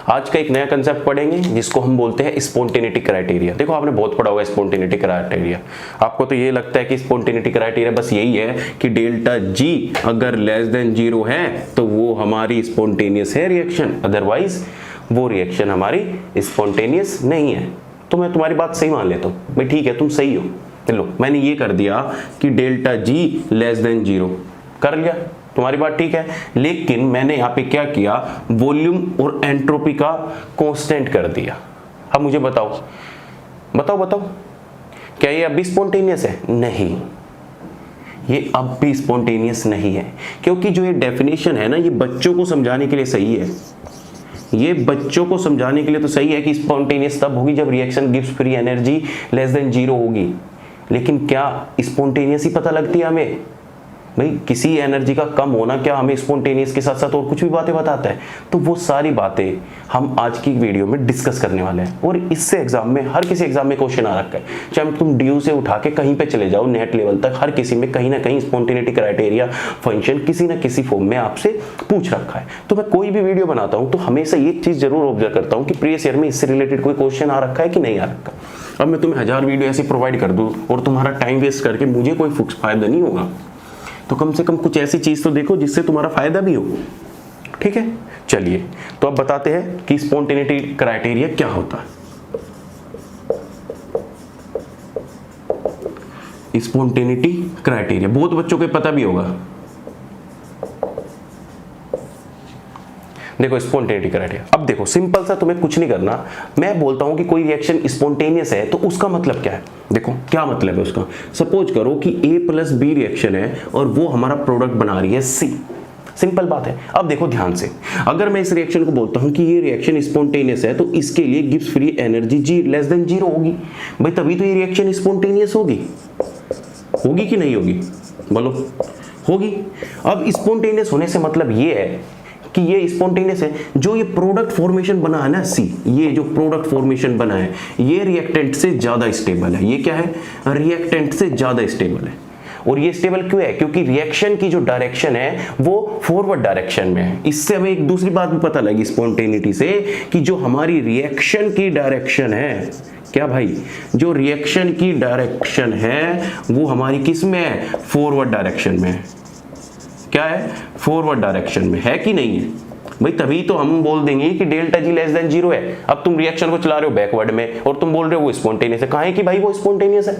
आज का एक नया कंसेप्ट पढ़ेंगे जिसको हम बोलते हैं स्पॉन्टेनिटी क्राइटेरिया। देखो आपने बहुत पढ़ा होगा स्पॉन्टेनिटी क्राइटेरिया, आपको तो ये लगता है कि स्पॉन्टेनिटी क्राइटेरिया बस यही है कि डेल्टा जी अगर लेस देन 0 है तो वो हमारी स्पॉन्टेनियस है रिएक्शन, अदरवाइज वो रिएक्शन हमारी स्पॉन्टेनियस नहीं है। तो मैं तुम्हारी बात सही मान लेता हूँ भाई, ठीक है तुम सही हो। लो मैंने ये कर दिया कि डेल्टा जी लेस देन 0 कर लिया, तुम्हारी बात ठीक है। लेकिन मैंने यहाँ पे क्या किया, वॉल्यूम और एंट्रोपी का कांस्टेंट कर दिया। अब मुझे बताओ बताओ बताओ, क्या ये अब भी स्पॉन्टेनियस है? नहीं, ये अब भी स्पॉन्टेनियस नहीं है, क्योंकि जो ये डेफिनेशन है ना, ये बच्चों को समझाने के लिए सही है। ये बच्चों को समझाने के लिए तो सही है कि स्पॉन्टेनियस तब होगी जब reaction gives free energy less than 0 होगी। लेकिन क्या स्पॉन्टेनियस ही पता लगती है हमें? भाई किसी एनर्जी का कम होना क्या हमें स्पॉन्टेनियस के साथ साथ और कुछ भी बातें बताता है? तो वो सारी बातें हम आज की वीडियो में डिस्कस करने वाले हैं। और इससे एग्जाम में, हर किसी एग्जाम में क्वेश्चन आ रखा है, चाहे तुम ड्यू से उठा के कहीं पे चले जाओ नेट लेवल तक, हर किसी में कहीं ना कहीं स्पॉन्टेनिटी क्राइटेरिया फंक्शन किसी ना किसी फॉर्म में आपसे पूछ रखा है। तो मैं कोई भी वीडियो बनाता हूँ तो हमेशा ये चीज जरूर ऑब्जर्व करता हूँ कि प्रीवियस ईयर में इससे रिलेटेड कोई क्वेश्चन आ रखा है कि नहीं आ रखा। अब मैं तुम्हें 1000 वीडियो ऐसी प्रोवाइड कर दूँ और तुम्हारा टाइम वेस्ट करके मुझे कोई फायदा नहीं होगा। तो कम से कम कुछ ऐसी चीज तो देखो जिससे तुम्हारा फायदा भी हो, ठीक है। चलिए तो अब बताते हैं कि स्पॉन्टेनिटी क्राइटेरिया क्या होता है। स्पॉन्टेनिटी क्राइटेरिया बहुत बच्चों को पता भी होगा। देखो स्पॉन्टेनिटी क्राइटेरिया, अब देखो सिंपल सा, तुम्हें कुछ नहीं करना। मैं बोलता हूं कि कोई रिएक्शन स्पॉन्टेनियस है तो उसका मतलब क्या है? देखो क्या मतलब है उसका। सपोज करो कि A प्लस बी रिएक्शन है और वो हमारा प्रोडक्ट बना रही है C। सिंपल बात है। अब देखो ध्यान से, अगर मैं इस रिएक्शन को बोलता हूं कि ये रिएक्शन स्पॉन्टेनियस है तो इसके लिए gives free energy G less than 0 होगी। भाई तभी तो ये रिएक्शन स्पॉन्टेनियस होगी। होगी कि नहीं होगी? बोलो होगी। अब स्पॉन्टेनियस होने से मतलब ये है कि ये स्पॉन्टेनियस है। जो ये प्रोडक्ट फॉर्मेशन बना है ना C, ये जो प्रोडक्ट फॉर्मेशन बना है ये रिएक्टेंट से ज्यादा स्टेबल है। ये क्या है? रिएक्टेंट से ज्यादा स्टेबल है। और ये स्टेबल क्यों है? क्योंकि रिएक्शन की जो डायरेक्शन है वो फॉरवर्ड डायरेक्शन में है। इससे हमें एक दूसरी बात भी पता लगी स्पॉन्टेनिटी से, कि जो हमारी रिएक्शन की डायरेक्शन है, क्या भाई, जो रिएक्शन की डायरेक्शन है वो हमारी किस में है? फॉरवर्ड डायरेक्शन में है। क्या है? फॉरवर्ड डायरेक्शन में है कि नहीं है? भाई तभी तो हम बोल देंगे कि डेल्टा जी लेस देन 0 है। अब तुम रिएक्शन को चला रहे हो बैकवर्ड में और तुम बोल रहे हो वो स्पॉन्टेनियस है। कहां है कि भाई वो स्पॉन्टेनियस है?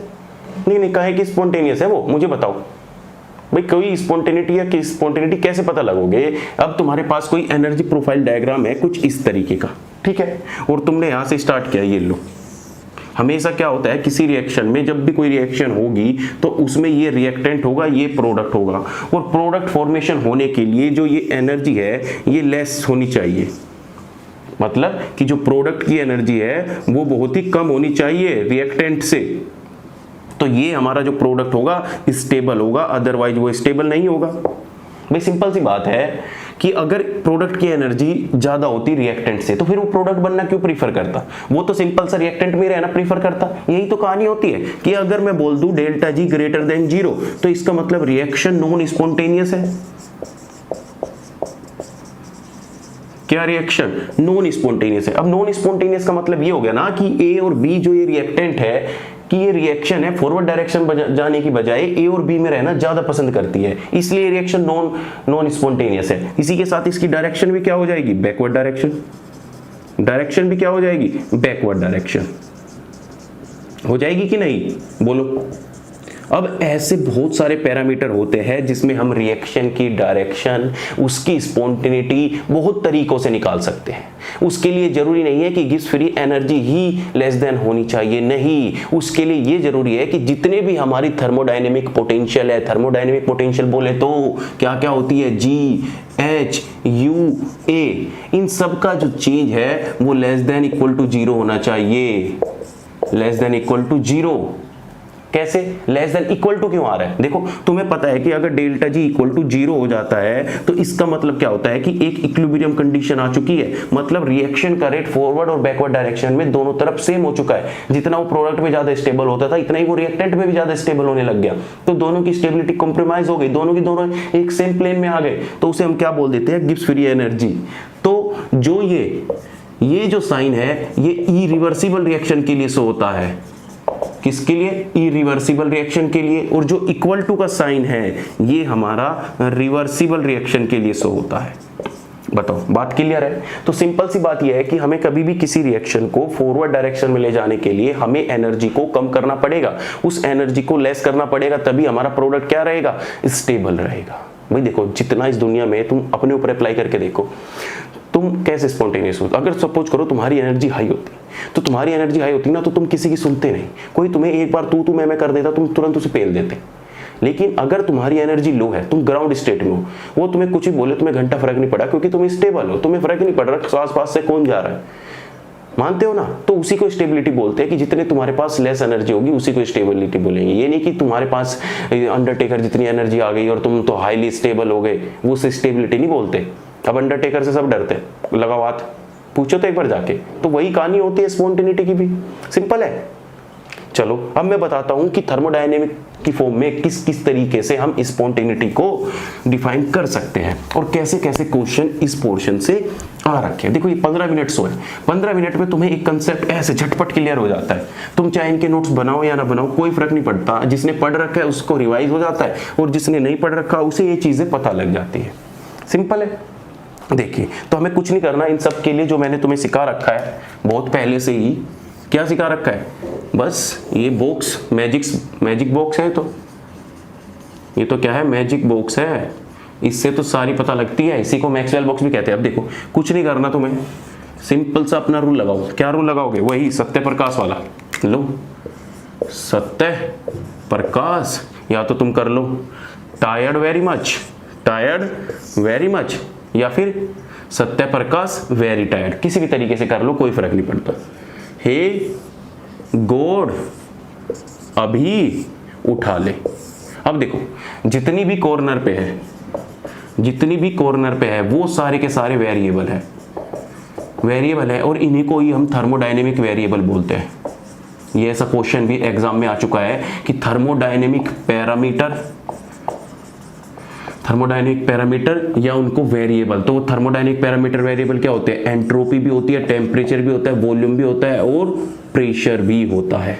नहीं, कहां है कि स्पॉन्टेनियस है वो? मुझे बताओ भाई, कोई स्पॉन्टेनिटी या कि स्पॉन्टेनिटी कैसे पता लगोगे? अब तुम्हारे पास कोई एनर्जी प्रोफाइल डायग्राम है कुछ इस तरीके का, ठीक है, और तुमने यहां से स्टार्ट किया। ये लो, हमेशा क्या होता है किसी रिएक्शन में, जब भी कोई रिएक्शन होगी तो उसमें ये रिएक्टेंट होगा, ये प्रोडक्ट होगा, और प्रोडक्ट फॉर्मेशन होने के लिए जो ये एनर्जी है ये लेस होनी चाहिए। मतलब कि जो प्रोडक्ट की एनर्जी है वो बहुत ही कम होनी चाहिए रिएक्टेंट से। तो ये हमारा जो प्रोडक्ट होगा स्टेबल होगा, अदरवाइज वो स्टेबल नहीं होगा। भाई सिंपल सी बात है कि अगर प्रोडक्ट की एनर्जी ज्यादा होती रिएक्टेंट से तो फिर वो प्रोडक्ट बनना क्यों प्रीफर करता? वो तो सिंपल सा रिएक्टेंट में रहना प्रीफर करता। यही तो कहानी होती है कि अगर मैं बोल दूं डेल्टा जी ग्रेटर देन 0 तो इसका मतलब रिएक्शन नॉन स्पॉन्टेनियस है। क्या रिएक्शन? नॉन स्पॉन्टेनियस है। अब नॉन स्पॉन्टेनियस का मतलब ये हो गया ना कि A और B जो ये रिएक्टेंट है कि ये रिएक्शन है फॉरवर्ड डायरेक्शन जाने की बजाय A और B में रहना ज्यादा पसंद करती है, इसलिए रिएक्शन नॉन स्पॉन्टेनियस है। इसी के साथ इसकी डायरेक्शन भी क्या हो जाएगी? Backward direction. डायरेक्शन भी क्या हो जाएगी? बैकवर्ड डायरेक्शन हो जाएगी कि नहीं? बोलो। अब ऐसे बहुत सारे पैरामीटर होते हैं जिसमें हम रिएक्शन की डायरेक्शन, उसकी स्पॉन्टेनिटी बहुत तरीकों से निकाल सकते हैं। उसके लिए जरूरी नहीं है कि गिव्स फ्री एनर्जी ही लेस देन होनी चाहिए, नहीं। उसके लिए ये जरूरी है कि जितने भी हमारी थर्मोडायनेमिक पोटेंशियल है, थर्मोडायनेमिक पोटेंशियल बोले तो क्या क्या होती है? G, H, U, A, इन सब का जो चेंज है वो लेस देन इक्वल टू 0 होना चाहिए। लेस देन इक्वल टू 0 कैसे? लेस देन इक्वल टू क्यों आ रहा है? देखो तुम्हें पता है कि अगर डेल्टा जी इक्वल टू 0 हो जाता है तो इसका मतलब क्या होता है कि एक इक्विलिब्रियम कंडीशन आ चुकी है। मतलब रिएक्शन का रेट फॉरवर्ड और बैकवर्ड डायरेक्शन में दोनों तरफ सेम हो चुका है। जितना वो प्रोडक्ट में ज्यादा स्टेबल होता था इतना ही वो रिएक्टेंट में भी ज्यादा स्टेबल होने लग गया। तो दोनों की स्टेबिलिटी कॉम्प्रोमाइज हो गई, दोनों की दोनों एक सेम प्लेन में आ गए। तो उसे हम क्या बोल देते हैं? Gives free energy. तो जो ये ये जो साइन है ये इरिवर्सिबल रिएक्शन के लिए शो होता है। किसके लिए? इरिवर्सिबल रिएक्शन के लिए। और जो इक्वल टू का साइन है ये हमारा रिवर्सिबल रिएक्शन के लिए शो होता है। बताओ, बात क्लियर है? तो सिंपल सी बात यह है कि हमें कभी भी किसी रिएक्शन को फॉरवर्ड डायरेक्शन में ले जाने के लिए हमें एनर्जी को कम करना पड़ेगा, उस एनर्जी को लेस करना पड़ेगा, तभी हमारा प्रोडक्ट क्या रहेगा? स्टेबल रहेगा। भाई देखो, जितना इस दुनिया में तुम अपने ऊपर अप्लाई करके देखो, तुम कैसे स्पॉन्टेनियस हो। अगर सपोज करो तुम्हारी एनर्जी हाई होती, तो तुम्हारी एनर्जी हाई होती ना, तो तुम किसी की सुनते नहीं। कोई तुम्हें एक बार तू मैं कर देता, तुम तुरंत उसे पेल देते। लेकिन अगर तुम्हारी एनर्जी लो है, तुम ग्राउंड स्टेट में हो, वो तुम्हें कुछ ही बोले, तुम्हें घंटा फर्क नहीं पड़ा, क्योंकि तुम स्टेबल हो, तुम्हें फर्क नहीं पड़ रहा आस पास से कौन जा रहा है। मानते हो ना? तो उसी को स्टेबिलिटी बोलते हैं कि जितने तुम्हारे पास लेस एनर्जी होगी उसी को स्टेबिलिटी बोलेंगे। ये नहीं कि तुम्हारे पास अंडरटेकर जितनी एनर्जी आ गई और तुम तो हाईली स्टेबल हो गए, वो स्टेबिलिटी नहीं बोलते। अब अंडरटेकर से सब डरते, लगाओ हाथ, पूछो तो एक बार जाके। तो वही कहानी होती है स्पॉन्टेनिटी की भी, सिंपल है। चलो अब मैं बताता हूं कि थर्मोडायनेमिक की फॉर्म में किस किस तरीके से हम स्पॉन्टेनिटी को डिफाइन कर सकते हैं और कैसे कैसे क्वेश्चन इस पोर्शन से आ रखे हैं। देखो ये 15 मिनट सो है, 15 मिनट में तुम्हें एक कंसेप्ट ऐसे झटपट क्लियर हो जाता है। तुम चाहे इनके नोट्स बनाओ या ना बनाओ, कोई फर्क नहीं पड़ता। जिसने पढ़ रखा है उसको रिवाइज हो जाता है, और जिसने नहीं पढ़ रखा उसे ये चीजें पता लग जाती है। सिंपल है। देखिए, तो हमें कुछ नहीं करना इन सब के लिए, जो मैंने तुम्हें सिखा रखा है बहुत पहले से ही। क्या सिखा रखा है? बस ये बॉक्स मैजिक बॉक्स है। तो ये तो क्या है? मैजिक बॉक्स है। इससे तो सारी पता लगती है, इसी को मैक्सवेल बॉक्स भी कहते हैं। अब देखो, कुछ नहीं करना तुम्हें, सिंपल सा अपना रूल लगाओ। क्या रूल लगाओगे? वही सत्य प्रकाश वाला। लो, सत्य प्रकाश, या तो तुम कर लो टायर्ड वेरी मच, या फिर सत्य प्रकाश वेरी टायर्ड, किसी भी तरीके से कर लो, कोई फर्क नहीं पड़ता। हे गॉड, अभी उठा ले। अब देखो, जितनी भी कॉर्नर पे है वो सारे के सारे वेरिएबल है, और इन्हीं को ही हम थर्मोडायनेमिक वेरिएबल बोलते हैं। ये ऐसा क्वेश्चन भी एग्जाम में आ चुका है कि थर्मोडायनेमिक पैरामीटर या उनको वेरिएबल। तो थर्मोडायनेमिक पैरामीटर वेरिएबल क्या होते हैं? एंट्रोपी भी होती है, टेम्परेचर भी होता है, वॉल्यूम भी होता है, और प्रेशर भी होता है।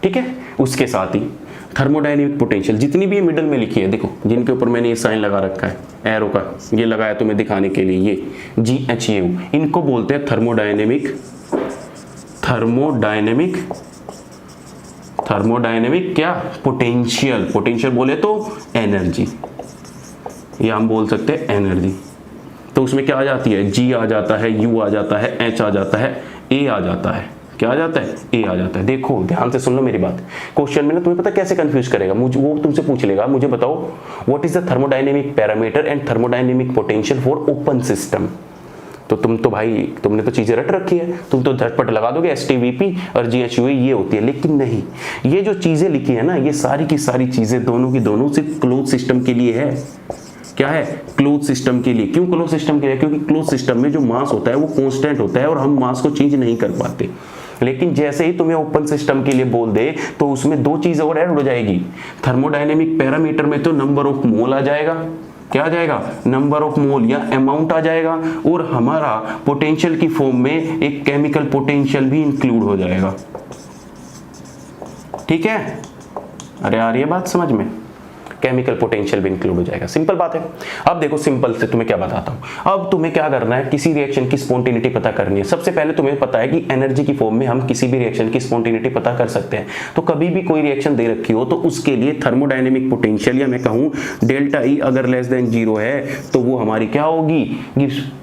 ठीक है, उसके साथ ही थर्मोडायनेमिक पोटेंशियल जितनी भी मिडल में लिखी है, देखो जिनके ऊपर मैंने ये साइन लगा रखा है, एरो का ये लगाया तुम्हें दिखाने के लिए, ये GHU, इनको बोलते हैं थर्मोडायनेमिक क्या? पोटेंशियल बोले तो एनर्जी, या हम बोल सकते हैं एनर्जी। तो उसमें क्या आ जाती है? G आ जाता है, U आ जाता है, H आ जाता है, A आ जाता है। क्या आ जाता है? A आ जाता है। देखो ध्यान से सुन लो मेरी बात। क्वेश्चन में ना तुम्हें पता कैसे कंफ्यूज करेगा, मुझे वो तुमसे पूछ लेगा, मुझे बताओ what is the thermodynamic parameter and thermodynamic potential for open system. तो तुम तो भाई, तुमने तो चीजें रट रखी है, तुम तो झटपट लगा दोगे STVP और GHUA ये होती है। लेकिन नहीं, ये जो चीजें लिखी है ना, ये सारी की सारी चीजें दोनों की दोनों सिर्फ क्लोज सिस्टम के लिए है। क्या है? क्लोज सिस्टम के लिए। क्यों क्लोज सिस्टम के लिए? क्योंकि क्लोज सिस्टम में जो मास होता है वो कांस्टेंट होता है और हम मास को चेंज नहीं कर पाते। लेकिन जैसे ही तुम्हें ओपन सिस्टम के लिए बोल दे तो उसमें दो चीजें और ऐड हो जाएगी। थर्मोडायनेमिक पैरामीटर में तो नंबर ऑफ मोल आ जाएगा। क्या आ जाएगा? नंबर ऑफ मोल या अमाउंट आ जाएगा, और हमारा पोटेंशियल की फॉर्म में एक केमिकल पोटेंशियल भी इंक्लूड हो जाएगा। ठीक है? अरे आ रही है बात समझ में? केमिकल पोटेंशियल भी इंक्लूड हो जाएगा। सिंपल बात है। अब देखो, सिंपल से तुम्हें क्या बताता हूं। अब तुम्हें क्या करना है, किसी रिएक्शन की स्पॉन्टेनिटी पता करनी है। सबसे पहले तुम्हें पता है कि एनर्जी की फॉर्म में हम किसी भी रिएक्शन की स्पॉन्टेनिटी पता कर सकते हैं। तो कभी भी कोई रिएक्शन दे रखी हो तो उसके लिए थर्मोडायनेमिक पोटेंशियल, या मैं कहूं डेल्टा E अगर लेस देन 0 है तो वो हमारी क्या होगी?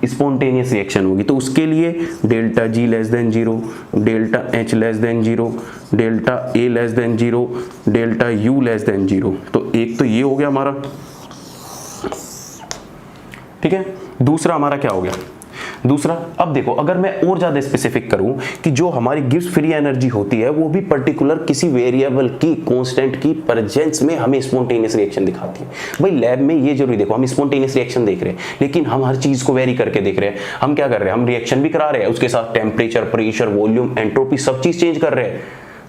स्पॉन्टेनियस रिएक्शन होगी। तो उसके लिए delta G less than 0, delta H less than 0, delta A less than 0, delta U less than 0। तो एक तो ये हो गया हमारा। ठीक है, दूसरा हमारा क्या हो गया? दूसरा, अब देखो, अगर मैं और ज्यादा स्पेसिफिक करूं कि जो हमारी गिब्स फ्री एनर्जी होती है वो भी पर्टिकुलर किसी वेरिएबल की कांस्टेंट की प्रेजेंस में हमें स्पॉन्टेनियस रिएक्शन दिखाती है। भाई लैब में ये जरूरी, देखो हम स्पॉन्टेनियस रिएक्शन देख रहे हैं लेकिन हम हर चीज को वेरी करके देख रहे हैं। हम क्या कर रहे हैं? हम रिएक्शन भी करा रहे हैं, उसके साथ टेम्परेचर, प्रेशर, वॉल्यूम, एंट्रोपी सब चीज चेंज कर रहे हैं।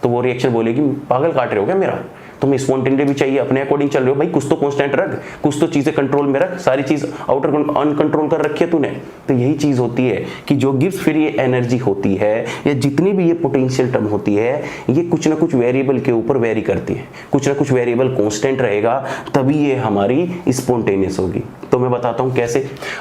तो वो रिएक्शन बोलेगी पागल काट रहे हो क्या मेरा? तुम्हें स्पॉन्टेनिटी भी चाहिए, अपने अकॉर्डिंग चल रहे हो भाई, कुछ तो कांस्टेंट रख, कुछ तो चीजें कंट्रोल में रख, सारी चीज आउटर अनकंट्रोल कर रखी है तूने। तो यही चीज होती है कि जो गिब्स फ्री एनर्जी होती है या जितनी भी ये पोटेंशियल टर्म होती है, ये कुछ ना कुछ वेरिएबल के ऊपर वेरी करती है, कुछ ना कुछ वेरिएबल कांस्टेंट रहेगा, तभी ये हमारी स्पॉन्टेनियस होगी। तो मैं बताता हूं कैसे।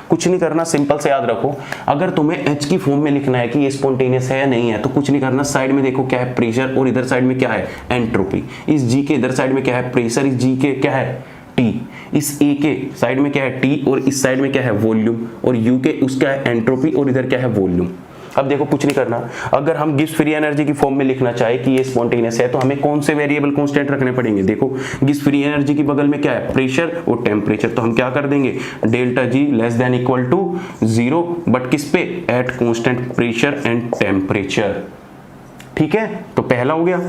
कुछ नहीं करना, सिंपल से याद रखो, अगर तुम्हें एच की फॉर्म में लिखना है कि ये स्पॉन्टेनियस है या नहीं है, तो कुछ नहीं करना, साइड में देखो क्या है, प्रेशर, और इधर साइड में क्या है, एंट्रोपी। इस जी के इधर साइड में क्या है, प्रेशर, इस जी के क्या है, टी, इस ए के साइड में क्या है, टी, और इस साइड में क्या है, वॉल्यूम, और यू के उसका है एंट्रोपी, और इधर क्या है, वॉल्यूम। अब देखो कुछ नहीं करना, अगर हम गिब्स फ्री एनर्जी की फॉर्म में लिखना चाहे कि ये स्पॉन्टेनियस है, तो हमें कौन से वेरिएबल कांस्टेंट रखने पड़ेंगे। देखो गिब्स फ्री एनर्जी की बगल में क्या है, प्रेशर और टेम्परेचर, तो हम क्या कर देंगे, delta G less than equal to 0, but किस पे, at constant pressure and temperature. ठीक है, तो पहला हो गया।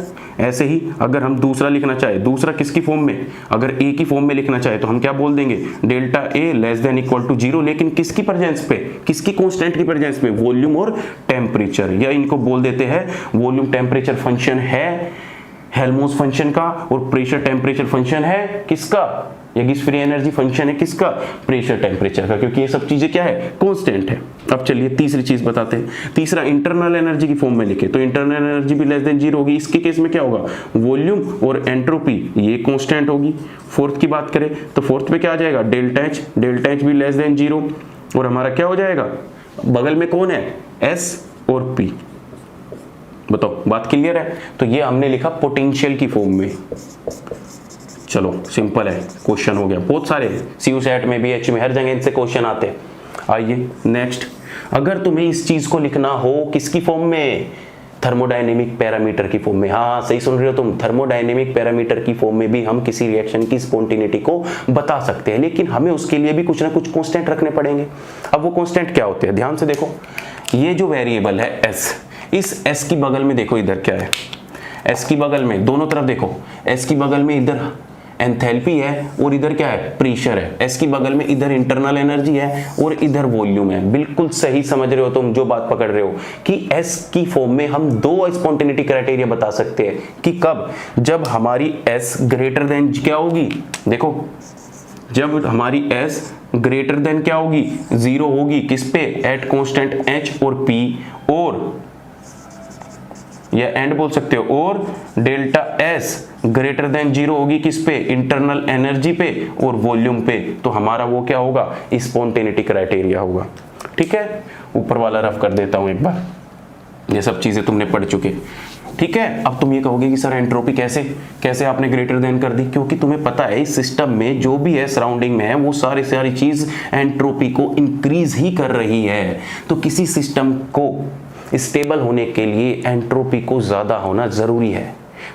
ऐसे ही अगर हम दूसरा लिखना चाहे, दूसरा किसकी फॉर्म में, अगर ए की फॉर्म में लिखना चाहे, तो हम क्या बोल देंगे, delta A less than equal to 0, लेकिन किसकी प्रेजेंस पे, किसकी कांस्टेंट की प्रेजेंस पे, वॉल्यूम और टेम्परेचर, या इनको बोल देते हैं वॉल्यूम टेम्परेचर फंक्शन है हेल्महोल्ट्ज फंक्शन का, और प्रेशर टेम्परेचर फंक्शन है किसका, ये गिब्स फ्री एनर्जी फंक्शन है किसका, प्रेशर टेम्परेचर का, क्योंकि ये सब चीजें क्या है, कांस्टेंट है। अब चलिए तीसरी चीज बताते हैं। तीसरा इंटरनल एनर्जी की फॉर्म में लिखे, तो इंटरनल एनर्जी भी लेस देन 0 होगी। इसके केस में क्या होगा, वॉल्यूम और एंट्रोपी ये कांस्टेंट होगी। फोर्थ की बात करें तो फोर्थ पे क्या आ जाएगा, डेल्टा एच भी लेस देन 0, और हमारा क्या हो जाएगा, बगल में कौन है, एस और पी। बताओ बात क्लियर है। तो ये हमने लिखा पोटेंशियल की फॉर्म में। चलो सिंपल है, क्वेश्चन हो गया, बहुत सारे सीयू सेट में भी, एच में, हर जगह इनसे क्वेश्चन आते हैं। आइए नेक्स्ट, अगर तुम्हें इस चीज को लिखना हो किसकी फॉर्म में, थर्मोडायनेमिक पैरामीटर की फॉर्म में। हाँ सही सुन रहे हो तुम, थर्मोडायनेमिक पैरामीटर की फॉर्म में भी हम किसी रिएक्शन की स्पॉन्टेनिटी को बता सकते हैं, लेकिन हमें उसके लिए भी कुछ ना कुछ कांस्टेंट रखने पड़ेंगे। अब वो कांस्टेंट क्या होते हैं, ध्यान से देखो, ये जो वेरिएबल है एस, इस एस की बगल में देखो इधर क्या है, एस की बगल में दोनों तरफ देखो, एस की बगल में इधर एंथैल्पी है और इधर क्या है, प्रेशर है। एस की बगल में इधर इंटरनल एनर्जी है और इधर वॉल्यूम है। बिल्कुल सही समझ रहे हो तुम, जो बात पकड़ रहे हो कि एस की फॉर्म में हम दो स्पॉन्टेनिटी क्राइटेरिया बता सकते हैं कि कब, जब हमारी एस ग्रेटर देन क्या होगी, देखो जब हमारी एस ग्रेटर देन क्या होगी, 0 होगी, किस पे, एट कांस्टेंट एच और पी, और या एंड बोल सकते हो, और डेल्टा एस ग्रेटर देन 0 होगी किस पे, इंटरनल एनर्जी पे और वॉल्यूम पे, तो हमारा वो क्या होगा, स्पॉन्टेनिटी क्राइटेरिया होगा। ठीक है, ऊपर वाला रफ कर देता हूं एक बार, ये सब चीजें तुमने पढ़ चुके। ठीक है, अब तुम ये कहोगे कि सर एंट्रोपी कैसे आपने ग्रेटर देन कर दी, क्योंकि तुम्हें पता है इस सिस्टम में जो भी है सराउंडिंग में है वो सारी चीज एंट्रोपी को इंक्रीज ही कर रही है। तो किसी सिस्टम को स्टेबल होने के लिए एंट्रोपी को ज्यादा होना जरूरी है।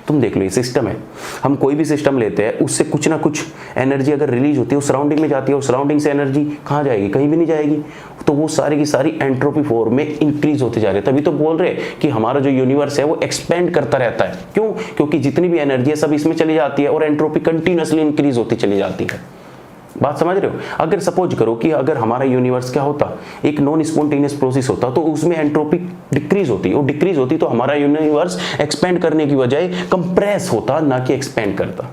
तुम देख लो, ये सिस्टम है, हम कोई भी सिस्टम लेते हैं, उससे कुछ ना कुछ एनर्जी अगर रिलीज होती है, वो सराउंडिंग में जाती है, और सराउंडिंग से एनर्जी कहाँ जाएगी, कहीं भी नहीं जाएगी, तो वो सारी की सारी एंट्रोपी फॉर्म में इंक्रीज होते जा रहे हैं। तभी तो बोल रहे हैं कि हमारा जो यूनिवर्स है वो एक्सपेंड करता रहता है। क्यों, क्योंकि जितनी भी एनर्जी है सब इसमें चली जाती है और एंट्रोपी कंटिन्यूअसली इंक्रीज होती चली जाती है। बात समझ रहे हो। अगर सपोज करो कि अगर हमारा यूनिवर्स क्या होता, एक नॉन स्पॉन्टेनियस प्रोसेस होता, तो उसमें एंट्रोपी डिक्रीज होती, और डिक्रीज होती तो हमारा यूनिवर्स एक्सपेंड करने की बजाय कंप्रेस होता, ना कि एक्सपेंड करता।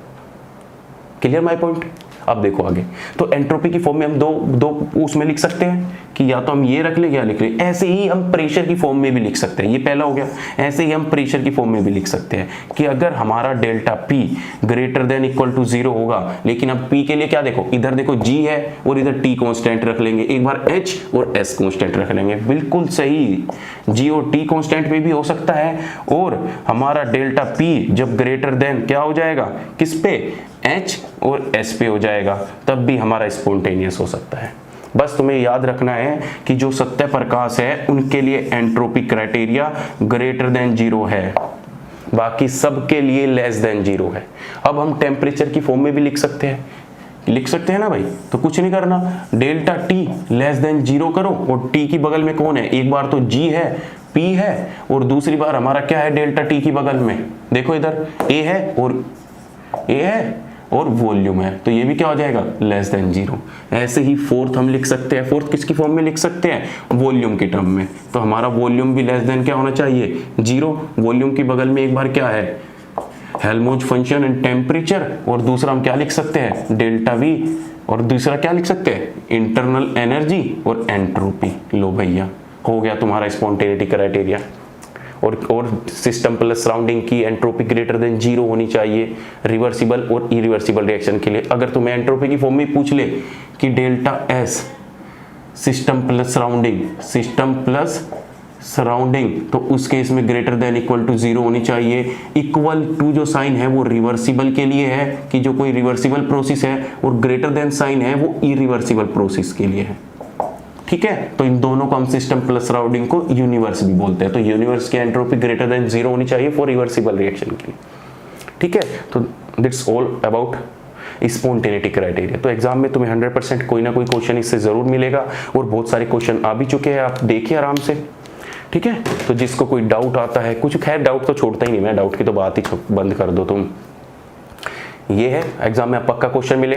Clear my point. अब देखो आगे, तो एंट्रोपी की फॉर्म में हम दो उसमें लिख सकते हैं कि या तो हम ये रख ले या लिख ले। ऐसे ही हम प्रेशर की फॉर्म में भी लिख सकते हैं, ये पहला हो गया। ऐसे ही हम प्रेशर की फॉर्म में भी लिख सकते हैं कि अगर हमारा delta P greater than equal to 0 होगा, लेकिन अब पी के लिए क्या देखो, इधर देखो जी है और इधर टी कांस्टेंट रख लेंगे, एक बार एच और एस कांस्टेंट रख लेंगे। बिल्कुल सही, जी और टी कांस्टेंट में भी हो सकता है, और हमारा डेल्टा पी जब ग्रेटर देन क्या हो जाएगा, किस पे, एच और एस पे हो जाएगा, तब भी हमारा स्पॉन्टेनियस हो सकता है। बस तुम्हें याद रखना है कि जो सत्य प्रकाश है उनके लिए एंट्रोपी क्राइटेरिया ग्रेटर देन 0 है, बाकी सबके लिए लेस देन 0 है। अब हम टेम्परेचर की फॉर्म में भी लिख सकते हैं ना भाई। तो कुछ नहीं करना, डेल्टा टी लेस देन 0 करो, और टी की बगल में कौन है, एक बार तो जी है, पी है, और दूसरी बार हमारा क्या है, डेल्टा टी की बगल में देखो इधर ए है और वॉल्यूम है, तो ये भी क्या हो जाएगा, लेस देन 0। ऐसे ही फोर्थ हम लिख सकते हैं, फोर्थ किसकी फॉर्म में लिख सकते हैं, वॉल्यूम की टर्म में। तो हमारा वॉल्यूम भी लेस देन क्या होना चाहिए, 0। वॉल्यूम की बगल में एक बार क्या है, हेल्महोल्ट्ज फंक्शन एंड टेम्परेचर, और दूसरा हम क्या लिख सकते हैं, डेल्टा वी, और दूसरा क्या लिख सकते हैं, इंटरनल एनर्जी और एंट्रोपी। लो भैया, हो गया तुम्हारा स्पॉन्टेनिटी क्राइटेरिया। और सिस्टम प्लस सराउंडिंग की एंट्रोपी ग्रेटर देन 0 होनी चाहिए रिवर्सिबल और इरिवर्सिबल रिएक्शन के लिए। अगर तुम्हें एंट्रोपी की फॉर्म में पूछ ले कि delta S system plus surrounding, तो उस केस में ग्रेटर देन इक्वल टू 0 होनी चाहिए। इक्वल टू जो साइन है वो रिवर्सिबल के लिए है कि जो कोई रिवर्सिबल प्रोसेस है, और ग्रेटर देन साइन है वो इरिवर्सिबल प्रोसेस के लिए है। ठीक है, तो इन दोनों को हम सिस्टम प्लस सराउंडिंग को यूनिवर्स भी बोलते हैं। तो यूनिवर्स की एंट्रोपी ग्रेटर देन 0 होनी चाहिए फॉर रिवर्सिबल रिएक्शन के लिए। ठीक है, तो that's all about spontaneity criteria. तो एग्जाम में तुम्हें 100% कोई ना कोई क्वेश्चन इससे जरूर मिलेगा, और बहुत सारे क्वेश्चन आ भी चुके हैं, आप देखिए आराम से। ठीक है, तो जिसको कोई डाउट आता है, कुछ खैर डाउट तो छोड़ता ही नहीं मैं, डाउट की तो बात ही बंद कर दो तुम। ये है एग्जाम में पक्का क्वेश्चन मिले।